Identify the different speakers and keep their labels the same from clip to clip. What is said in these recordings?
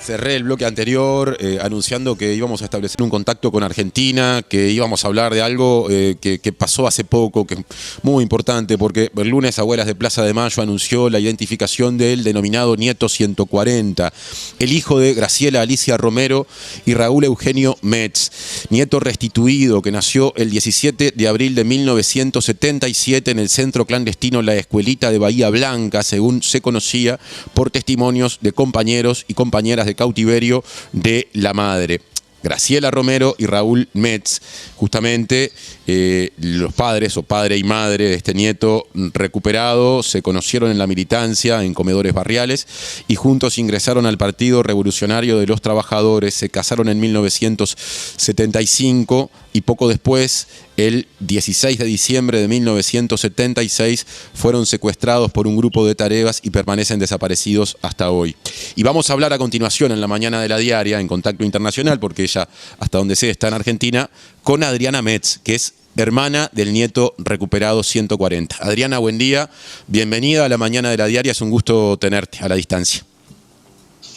Speaker 1: Cerré el bloque anterior anunciando que íbamos a establecer un contacto con Argentina, que íbamos a hablar de algo que pasó hace poco, que es muy importante, porque el lunes Abuelas de Plaza de Mayo anunció la identificación del denominado Nieto 140, el hijo de Graciela Alicia Romero y Raúl Eugenio Metz, nieto restituido que nació el 17 de abril de 1977 en el centro clandestino La Escuelita de Bahía Blanca, según se conocía por testimonios de compañeros y compañeras de cautiverio de la madre. Graciela Romero y Raúl Metz, justamente los padres o padre y madre de este nieto recuperado, se conocieron en la militancia, en comedores barriales, y juntos ingresaron al Partido Revolucionario de los Trabajadores, se casaron en 1975 y poco después, el 16 de diciembre de 1976, fueron secuestrados por un grupo de tareas y permanecen desaparecidos hasta hoy. Y vamos a hablar a continuación en la mañana de la diaria, en Contacto Internacional, porque ella, hasta donde sé, está en Argentina, con Adriana Metz, que es hermana del nieto recuperado 140. Adriana, buen día, bienvenida a la mañana de la diaria, es un gusto tenerte a la distancia.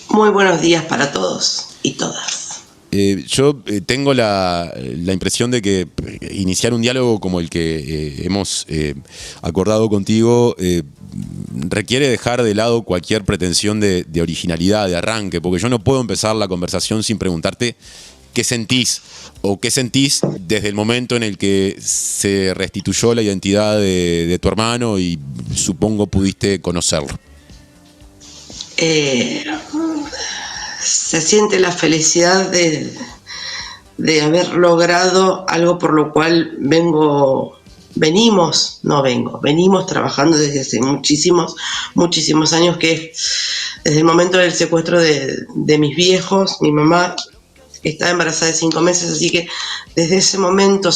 Speaker 2: Muy buenos días para todos y todas.
Speaker 1: Yo tengo la impresión de que iniciar un diálogo como el que hemos acordado contigo requiere dejar de lado cualquier pretensión de originalidad, de arranque, porque yo no puedo empezar la conversación sin preguntarte qué sentís o qué sentís desde el momento en el que se restituyó la identidad de tu hermano y supongo pudiste conocerlo.
Speaker 2: Se siente la felicidad de haber logrado algo por lo cual venimos trabajando desde hace muchísimos años, que es desde el momento del secuestro de mis viejos. Mi mamá estaba embarazada de 5 meses, así que desde ese momento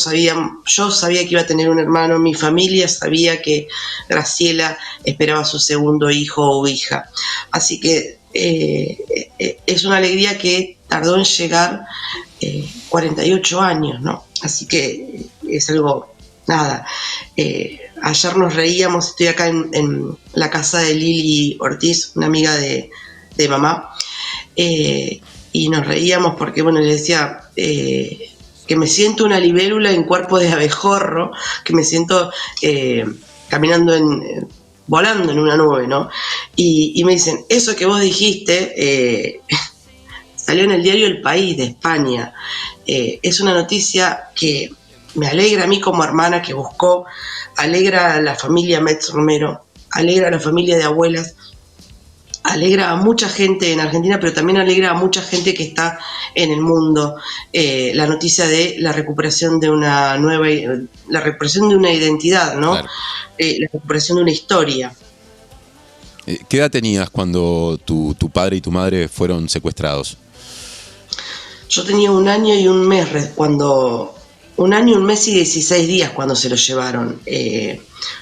Speaker 2: yo sabía que iba a tener un hermano, mi familia sabía que Graciela esperaba su segundo hijo o hija, así que es una alegría que tardó en llegar 48 años, ¿no? Así que es algo, nada. Ayer nos reíamos, estoy acá en la casa de Lili Ortiz, una amiga de mamá, y nos reíamos porque, bueno, le decía que me siento una libélula en cuerpo de abejorro, que me siento caminando volando en una nube, ¿no? Y me dicen, eso que vos dijiste salió en el diario El País de España. Es una noticia que me alegra a mí como hermana que buscó, alegra a la familia Metz Romero, alegra a la familia de abuelas, alegra a mucha gente en Argentina, pero también alegra a mucha gente que está en el mundo, la noticia de la recuperación de una identidad, ¿no? Claro. La recuperación de una historia.
Speaker 1: ¿Qué edad tenías cuando tu padre y tu madre fueron secuestrados?
Speaker 2: Yo tenía 1 año y 1 mes un año, 1 mes y 16 días cuando se lo llevaron.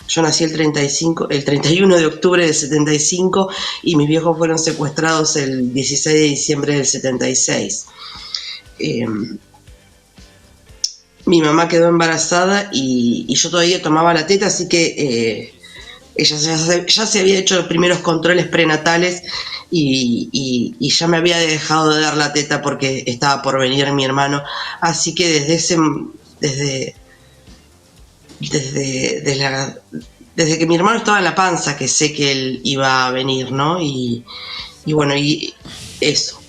Speaker 2: Yo nací el 31 de octubre del 75 y mis viejos fueron secuestrados el 16 de diciembre del 76. Mi mamá quedó embarazada y yo todavía tomaba la teta, así que ella ya se había hecho los primeros controles prenatales y ya me había dejado de dar la teta porque estaba por venir mi hermano. Así que desde que mi hermano estaba en la panza, que sé que él iba a venir, ¿no? Y bueno, y eso,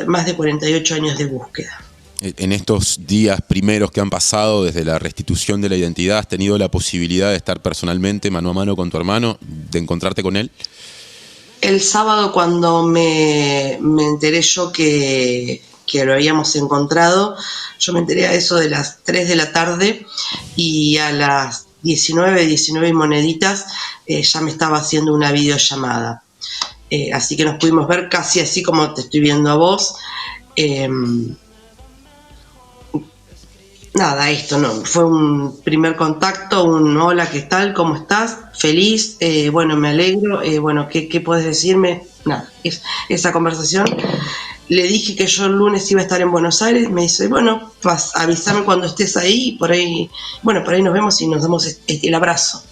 Speaker 2: más de 48 años de búsqueda.
Speaker 1: En estos días primeros que han pasado desde la restitución de la identidad, ¿has tenido la posibilidad de estar personalmente mano a mano con tu hermano, de encontrarte con él?
Speaker 2: El sábado, cuando me enteré yo que lo habíamos encontrado, yo me enteré a eso de las 3 de la tarde y a las 19 y moneditas ya me estaba haciendo una videollamada. Así que nos pudimos ver casi así como te estoy viendo a vos. Nada, esto no, fue un primer contacto, un hola, ¿qué tal? ¿Cómo estás? Feliz, bueno, me alegro, bueno, ¿qué puedes decirme? Nada, esa conversación. Le dije que yo el lunes iba a estar en Buenos Aires, me dice, bueno, avísame cuando estés ahí, por ahí nos vemos y nos damos el abrazo.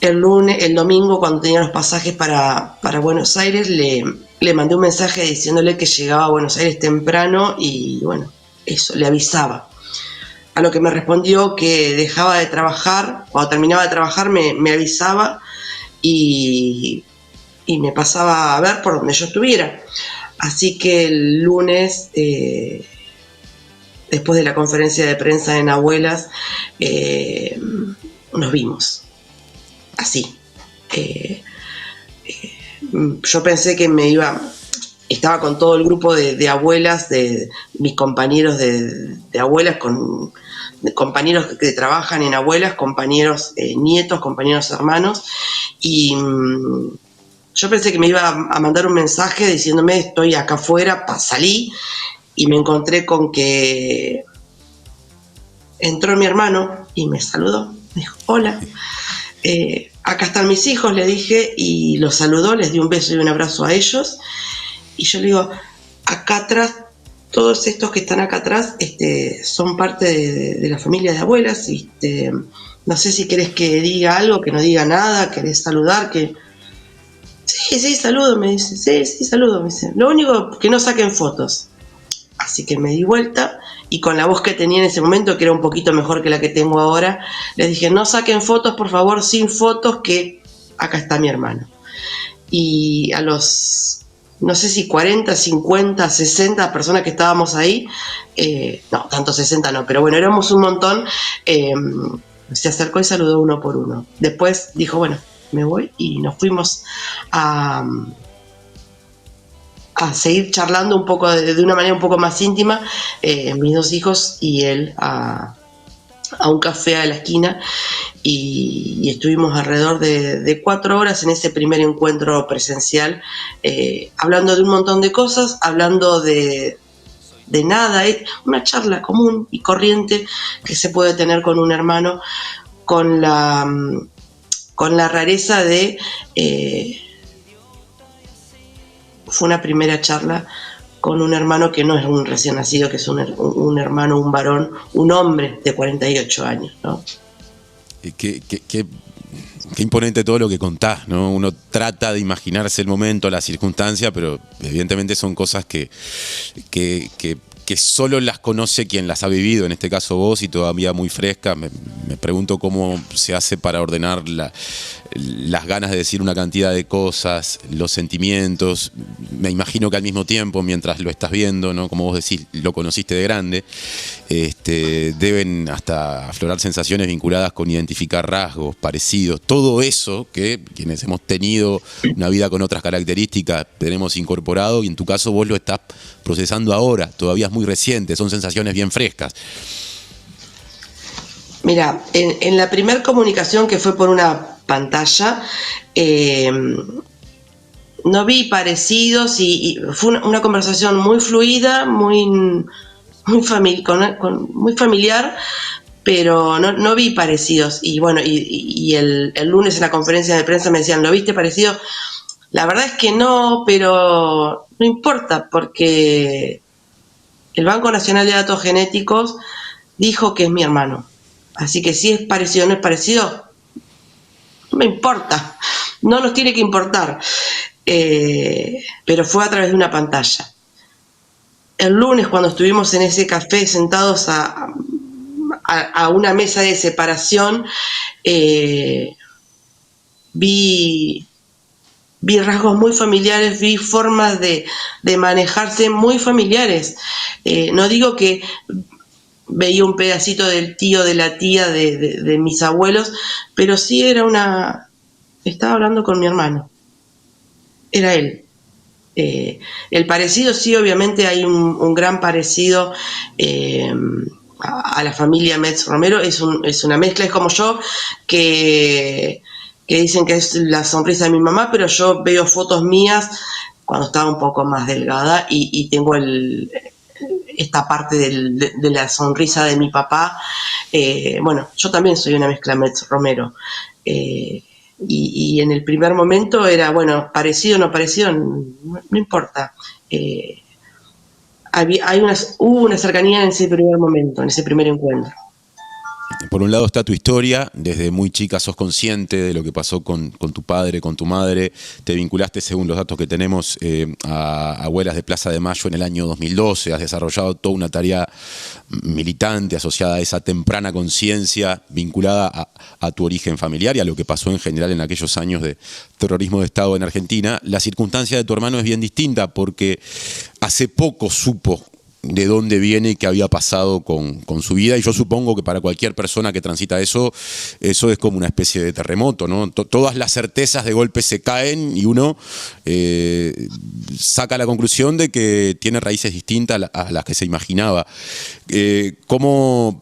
Speaker 2: el domingo, cuando tenía los pasajes para Buenos Aires, le mandé un mensaje diciéndole que llegaba a Buenos Aires temprano y bueno, eso, le avisaba. A lo que me respondió que dejaba de trabajar, cuando terminaba de trabajar me avisaba y me pasaba a ver por donde yo estuviera. Así que el lunes, después de la conferencia de prensa en Abuelas, nos vimos. Así. Yo pensé que estaba con todo el grupo de abuelas, de mis compañeros de abuelas, compañeros que trabajan en Abuelas, compañeros nietos, compañeros hermanos, y yo pensé que me iba a mandar un mensaje diciéndome estoy acá afuera, salí, y me encontré con que entró mi hermano y me saludó, me dijo, hola, acá están mis hijos, le dije, y los saludó, les di un beso y un abrazo a ellos, y yo le digo, acá atrás, todos estos que están acá atrás son parte de la familia de Abuelas, y no sé si querés que diga algo, que no diga nada, querés saludar, que... Sí, saludo, me dice, sí, saludo, me dice, lo único que no saquen fotos. Así que me di vuelta y con la voz que tenía en ese momento, que era un poquito mejor que la que tengo ahora, les dije, no saquen fotos, por favor, sin fotos, que acá está mi hermano. Y a los, no sé si 40, 50, 60 personas que estábamos ahí, no, tanto 60 no, pero bueno, éramos un montón, se acercó y saludó uno por uno. Después dijo, bueno, me voy, y nos fuimos a seguir charlando un poco de una manera un poco más íntima, mis dos hijos y él a un café a la esquina, y estuvimos alrededor de 4 horas en ese primer encuentro presencial, hablando de un montón de cosas, hablando de nada, una charla común y corriente que se puede tener con un hermano, con la rareza de... fue una primera charla con un hermano que no es un recién nacido, que es un hermano, un varón, un hombre de 48 años, ¿no?
Speaker 1: Qué imponente todo lo que contás, ¿no? Uno trata de imaginarse el momento, la circunstancia, pero evidentemente son cosas que solo las conoce quien las ha vivido, en este caso vos, y todavía muy fresca. Me pregunto cómo se hace para ordenar las ganas de decir una cantidad de cosas, los sentimientos. Me imagino que al mismo tiempo, mientras lo estás viendo, ¿no? Como vos decís, lo conociste de grande, deben hasta aflorar sensaciones vinculadas con identificar rasgos parecidos, todo eso que quienes hemos tenido una vida con otras características tenemos incorporado, y en tu caso vos lo estás procesando ahora, todavía es muy reciente, son sensaciones bien frescas.
Speaker 2: Mira, en la primera comunicación, que fue por una pantalla, no vi parecidos, y fue una conversación muy fluida, muy familiar, pero no vi parecidos. Y bueno, y el lunes en la conferencia de prensa me decían, ¿lo viste parecido? La verdad es que no, pero no importa, porque el Banco Nacional de Datos Genéticos dijo que es mi hermano. Así que si es parecido o no es parecido, no me importa, no nos tiene que importar. Pero fue a través de una pantalla. El lunes, cuando estuvimos en ese café sentados a una mesa de separación, vi rasgos muy familiares, vi formas de manejarse muy familiares. No digo que veía un pedacito del tío, de la tía, de mis abuelos, pero sí estaba hablando con mi hermano, era él. El parecido, sí, obviamente hay un gran parecido a la familia Metz Romero, es una mezcla, es como yo, que dicen que es la sonrisa de mi mamá, pero yo veo fotos mías cuando estaba un poco más delgada, y tengo esta parte de la sonrisa de mi papá. Bueno, yo también soy una mezcla Metz Romero. Y en el primer momento era, bueno, parecido o no parecido, no importa. Hubo una cercanía en ese primer momento, en ese primer encuentro.
Speaker 1: por un lado está tu historia, desde muy chica sos consciente de lo que pasó con tu padre, con tu madre, te vinculaste, según los datos que tenemos, a Abuelas de Plaza de Mayo en el año 2012, has desarrollado toda una tarea militante asociada a esa temprana conciencia vinculada a tu origen familiar y a lo que pasó en general en aquellos años de terrorismo de Estado en Argentina. La circunstancia de tu hermano es bien distinta porque hace poco supo de dónde viene y qué había pasado con su vida, y yo supongo que para cualquier persona que transita eso es como una especie de terremoto, ¿no? Todas las certezas de golpe se caen y uno saca la conclusión de que tiene raíces distintas a las que se imaginaba. ¿Cómo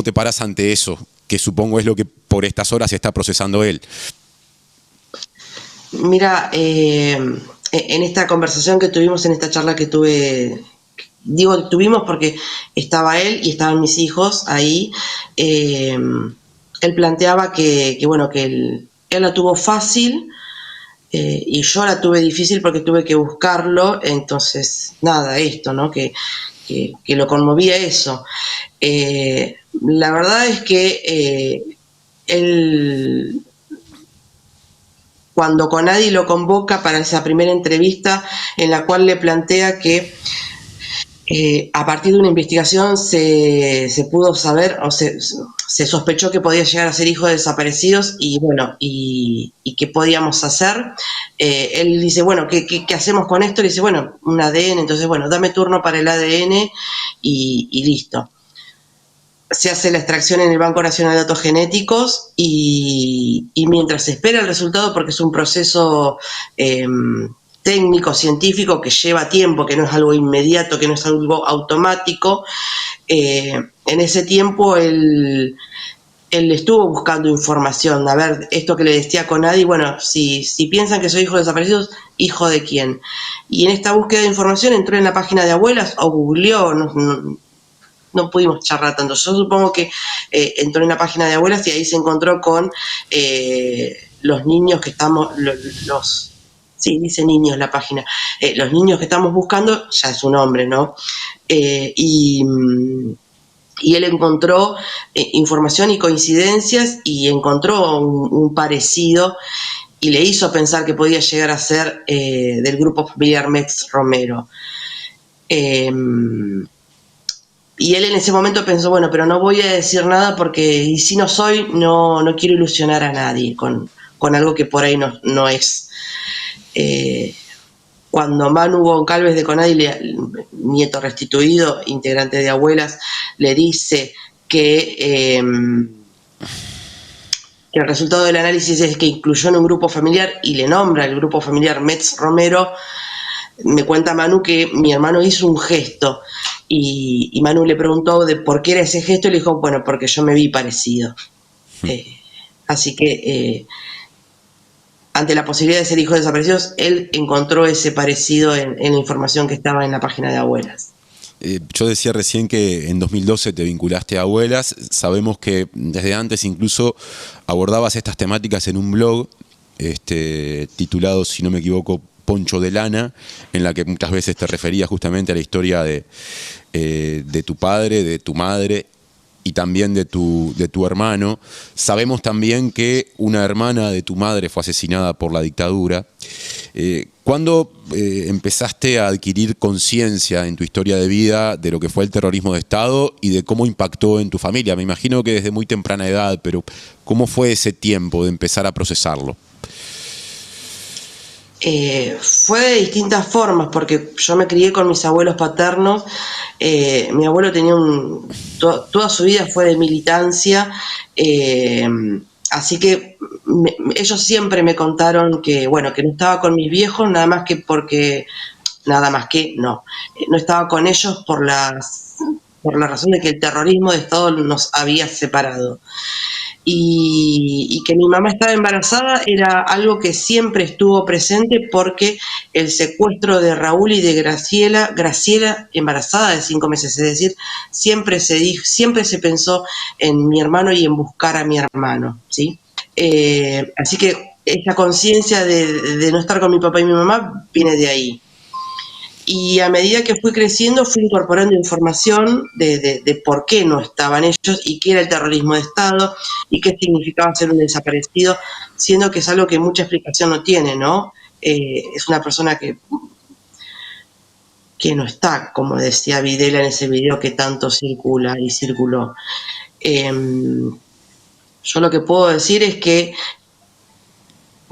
Speaker 1: te paras ante eso? Que supongo es lo que por estas horas está procesando él.
Speaker 2: Mira, en esta conversación que tuvimos, en esta charla que tuve, digo tuvimos porque estaba él y estaban mis hijos ahí, él planteaba que bueno, que él la tuvo fácil, y yo la tuve difícil porque tuve que buscarlo, entonces nada, esto, ¿no? Que lo conmovía eso. La verdad es que él, cuando Conadi lo convoca para esa primera entrevista en la cual le plantea que a partir de una investigación se pudo saber o se sospechó que podía llegar a ser hijo de desaparecidos y bueno, y qué podíamos hacer. Él dice, bueno, ¿qué hacemos con esto? Le dice, bueno, un ADN, entonces bueno, dame turno para el ADN y listo. Se hace la extracción en el Banco Nacional de Datos Genéticos y mientras se espera el resultado, porque es un proceso técnico, científico, que lleva tiempo, que no es algo inmediato, que no es algo automático, en ese tiempo él estuvo buscando información, a ver, esto que le decía Conadi, bueno, si piensan que soy hijo de desaparecidos, ¿hijo de quién? Y en esta búsqueda de información entró en la página de Abuelas o googleó, no pudimos charlar tanto. Yo supongo que entró en la página de Abuelas y ahí se encontró con los niños que estamos, sí, dice niños la página, los niños que estamos buscando, ya es un hombre, ¿no? Y él encontró información y coincidencias y encontró un parecido y le hizo pensar que podía llegar a ser del grupo familiar Metz Romero. Y él en ese momento pensó, bueno, pero no voy a decir nada porque, y si no soy, no quiero ilusionar a nadie con algo que por ahí no es. Cuando Manu Goncalves de Conadi, nieto restituido, integrante de Abuelas, le dice que el resultado del análisis es que incluyó en un grupo familiar y le nombra el grupo familiar Metz Romero, me cuenta Manu que mi hermano hizo un gesto y Manu le preguntó de por qué era ese gesto y le dijo, bueno, porque yo me vi parecido. Así que ante la posibilidad de ser hijo de desaparecidos, él encontró ese parecido en la información que estaba en la página de Abuelas.
Speaker 1: Yo decía recién que en 2012 te vinculaste a Abuelas. Sabemos que desde antes incluso abordabas estas temáticas en un blog titulado, si no me equivoco, Poncho de Lana, en la que muchas veces te referías justamente a la historia de tu padre, de tu madre y también de tu hermano. Sabemos también que una hermana de tu madre fue asesinada por la dictadura. ¿Cuándo empezaste a adquirir conciencia en tu historia de vida de lo que fue el terrorismo de Estado y de cómo impactó en tu familia? Me imagino que desde muy temprana edad, pero ¿cómo fue ese tiempo de empezar a procesarlo?
Speaker 2: Fue de distintas formas, porque yo me crié con mis abuelos paternos. Mi abuelo tenía toda su vida fue de militancia, así que ellos siempre me contaron que, bueno, que no estaba con mis viejos, no estaba con ellos por la razón de que el terrorismo de Estado nos había separado. Y que mi mamá estaba embarazada era algo que siempre estuvo presente porque el secuestro de Raúl y de Graciela embarazada de 5 meses, es decir, siempre se pensó en mi hermano y en buscar a mi hermano, ¿sí? Así que esa conciencia de no estar con mi papá y mi mamá viene de ahí. Y a medida que fui creciendo, fui incorporando información de por qué no estaban ellos y qué era el terrorismo de Estado y qué significaba ser un desaparecido, siendo que es algo que mucha explicación no tiene, ¿no? Es una persona que no está, como decía Videla en ese video que tanto circula y circuló. Yo lo que puedo decir es que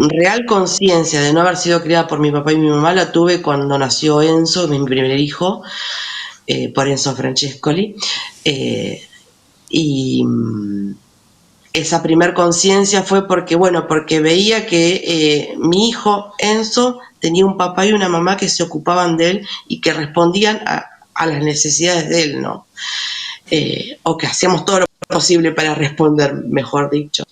Speaker 2: real conciencia de no haber sido criada por mi papá y mi mamá la tuve cuando nació Enzo, mi primer hijo, por Enzo Francescoli, y esa primer conciencia fue porque, bueno, porque veía que mi hijo Enzo tenía un papá y una mamá que se ocupaban de él y que respondían a las necesidades de él, ¿no? O que hacíamos todo lo posible para responder, mejor dicho.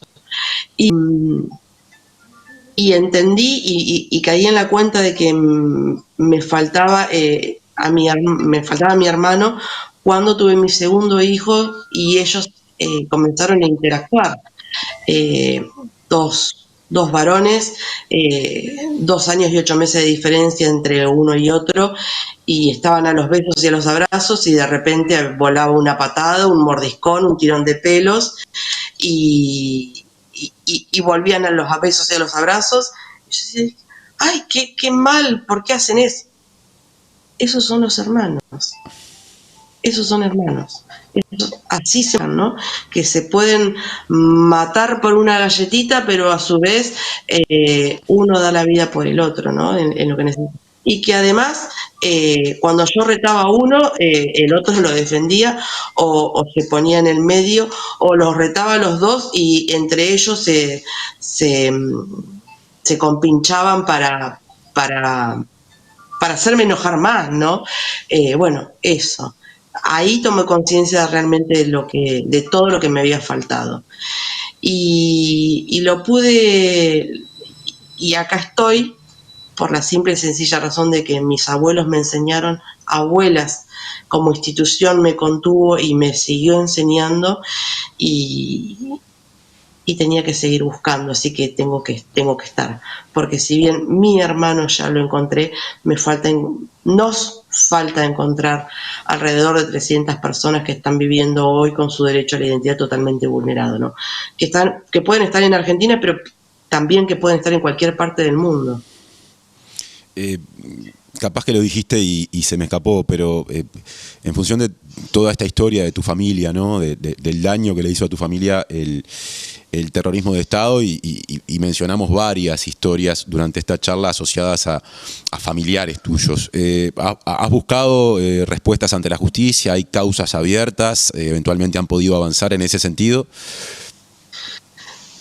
Speaker 2: Y entendí y caí en la cuenta de que me faltaba me faltaba mi hermano cuando tuve mi segundo hijo y ellos comenzaron a interactuar. Dos varones, 2 años y 8 meses de diferencia entre uno y otro, y estaban a los besos y a los abrazos, y de repente volaba una patada, un mordiscón, un tirón de pelos, y volvían a los besos y a los abrazos. Y yo decía, ay, qué mal, ¿por qué hacen eso? Esos son los hermanos. Esos son hermanos. Así se van, ¿no? Que se pueden matar por una galletita, pero a su vez uno da la vida por el otro, ¿no? En lo que necesita. Y que además, cuando yo retaba a uno, el otro lo defendía o se ponía en el medio, o los retaba a los dos y entre ellos se compinchaban para hacerme enojar más, ¿no? Bueno, eso. Ahí tomé conciencia realmente de todo lo que me había faltado. Y lo pude, y acá estoy, por la simple y sencilla razón de que mis abuelos me enseñaron, abuelas como institución me contuvo y me siguió enseñando, y tenía que seguir buscando, así que tengo que estar, porque si bien mi hermano ya lo encontré, nos falta encontrar alrededor de 300 personas que están viviendo hoy con su derecho a la identidad totalmente vulnerado, ¿no? Que pueden estar en Argentina, pero también que pueden estar en cualquier parte del mundo.
Speaker 1: Capaz que lo dijiste y se me escapó, pero en función de toda esta historia de tu familia, ¿no? Del daño que le hizo a tu familia el terrorismo de Estado, y mencionamos varias historias durante esta charla asociadas a familiares tuyos. ¿Has buscado respuestas ante la justicia? ¿Hay causas abiertas? ¿Eventualmente han podido avanzar en ese sentido?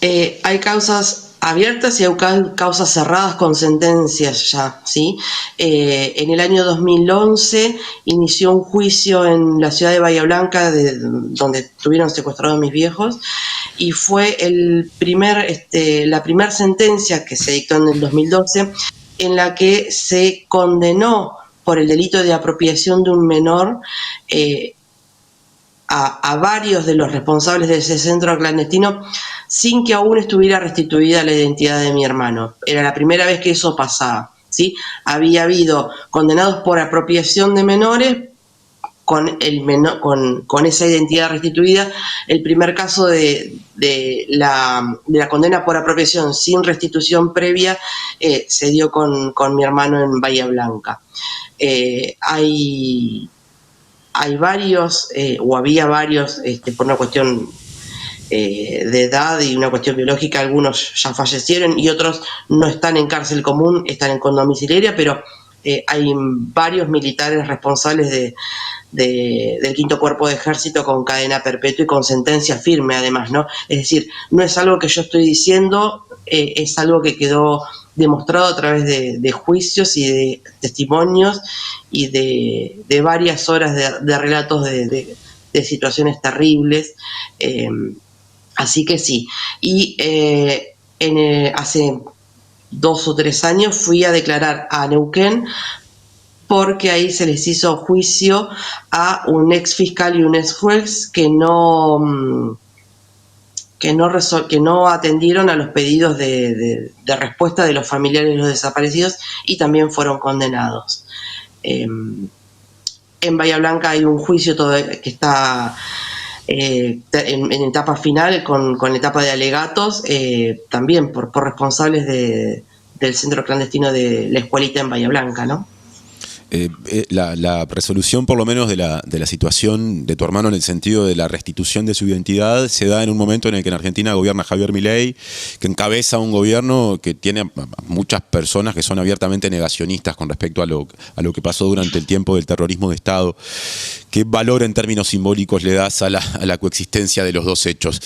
Speaker 2: Hay causas abiertas y hay causas cerradas con sentencias ya, ¿sí? En el año 2011 inició un juicio en la ciudad de Bahía Blanca, donde estuvieron secuestrados mis viejos, y fue la primera sentencia que se dictó en el 2012, en la que se condenó por el delito de apropiación de un menor a varios de los responsables de ese centro clandestino sin que aún estuviera restituida la identidad de mi hermano. Era la primera vez que eso pasaba, ¿sí? Había habido condenados por apropiación de menores con esa identidad restituida. El primer caso de la condena por apropiación sin restitución previa se dio con mi hermano en Bahía Blanca. Hay varios, o había varios, por una cuestión de edad y una cuestión biológica, algunos ya fallecieron y otros no están en cárcel común, están en domiciliaria, pero hay varios militares responsables del quinto cuerpo de ejército con cadena perpetua y con sentencia firme además, ¿no? Es decir, no es algo que yo estoy diciendo, es algo que quedó demostrado a través de juicios y de testimonios y de varias horas de relatos de situaciones terribles. Así que sí. Y hace 2 o 3 años fui a declarar a Neuquén, porque ahí se les hizo juicio a un ex fiscal y un ex juez que no atendieron a los pedidos de respuesta de los familiares de los desaparecidos y también fueron condenados. En Bahía Blanca hay un juicio que está en etapa final con etapa de alegatos, también por responsables del centro clandestino de la escuelita en Bahía Blanca, ¿no?
Speaker 1: La resolución, por lo menos, de la situación de tu hermano en el sentido de la restitución de su identidad se da en un momento en el que en Argentina gobierna Javier Milei, que encabeza un gobierno que tiene a muchas personas que son abiertamente negacionistas con respecto a lo que pasó durante el tiempo del terrorismo de Estado. ¿Qué valor en términos simbólicos le das a la coexistencia de los dos hechos?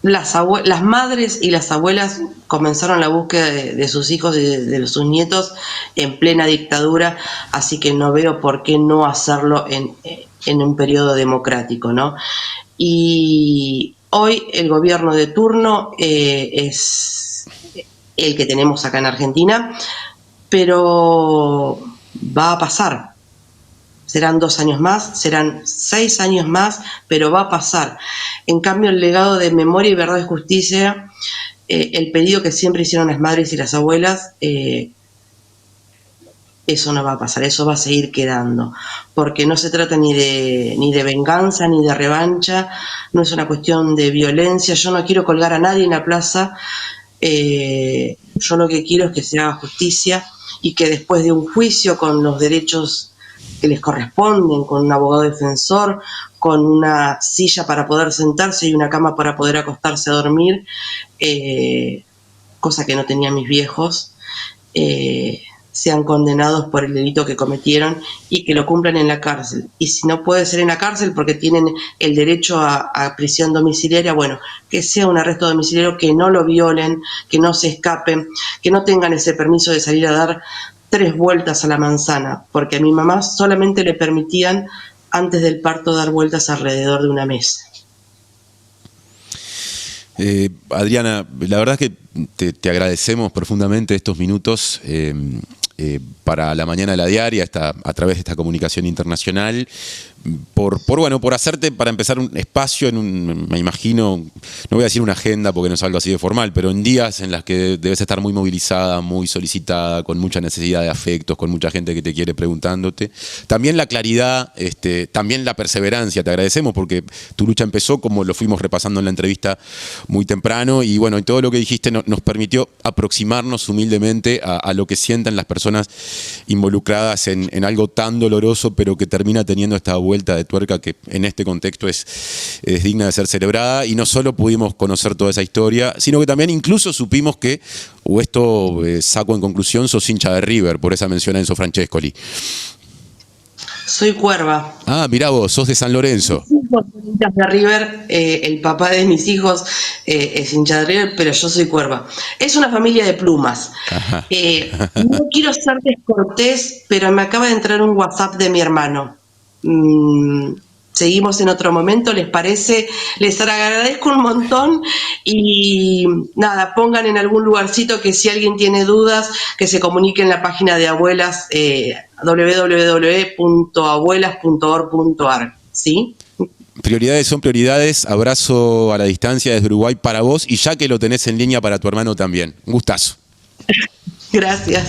Speaker 2: Las madres y las abuelas comenzaron la búsqueda de sus hijos y de sus nietos en plena dictadura, así que no veo por qué no hacerlo en un periodo democrático, ¿no? Y hoy el gobierno de turno es el que tenemos acá en Argentina, pero va a pasar. Serán 2 años más, serán 6 años más, pero va a pasar. En cambio, el legado de memoria y verdad y justicia, el pedido que siempre hicieron las madres y las abuelas, eso no va a pasar, eso va a seguir quedando, porque no se trata ni de venganza, ni de revancha, no es una cuestión de violencia. Yo no quiero colgar a nadie en la plaza, yo lo que quiero es que se haga justicia y que después de un juicio con los derechos que les corresponden, con un abogado defensor, con una silla para poder sentarse y una cama para poder acostarse a dormir, cosa que no tenían mis viejos, sean condenados por el delito que cometieron y que lo cumplan en la cárcel. Y si no puede ser en la cárcel porque tienen el derecho a prisión domiciliaria, bueno, que sea un arresto domiciliario, que no lo violen, que no se escapen, que no tengan ese permiso de salir a dar 3 vueltas a la manzana, porque a mi mamá solamente le permitían antes del parto dar vueltas alrededor de una mesa.
Speaker 1: Adriana, la verdad es que te agradecemos profundamente estos minutos para La Mañana de la Diaria, a través de esta comunicación internacional, por hacerte, para empezar, un espacio me imagino, no voy a decir una agenda porque no es algo así de formal, pero en días en las que debes estar muy movilizada, muy solicitada, con mucha necesidad de afectos, con mucha gente que te quiere preguntándote. También la claridad, también la perseverancia, te agradecemos porque tu lucha empezó, como lo fuimos repasando en la entrevista, muy temprano, y bueno, y todo lo que dijiste nos permitió aproximarnos humildemente a lo que sienten las personas involucradas en algo tan doloroso, pero que termina teniendo esta vuelta de tuerca que en este contexto es digna de ser celebrada. Y no solo pudimos conocer toda esa historia, sino que también incluso supimos que, o esto saco en conclusión, sos hincha de River, por esa mención a Enzo Francescoli.
Speaker 2: Soy cuerva.
Speaker 1: Ah, mirá vos, sos de San Lorenzo.
Speaker 2: Mis hijos son hinchas de River, el papá de mis hijos es hincha de River, pero yo soy cuerva. Es una familia de plumas. No quiero ser descortés, pero me acaba de entrar un WhatsApp de mi hermano. Seguimos en otro momento, ¿les parece? Les agradezco un montón y nada, pongan en algún lugarcito que si alguien tiene dudas, que se comunique en la página de abuelas, www.abuelas.org.ar, ¿sí?
Speaker 1: Prioridades son prioridades. Abrazo a la distancia desde Uruguay para vos, y ya que lo tenés en línea, para tu hermano también. Un gustazo.
Speaker 2: Gracias.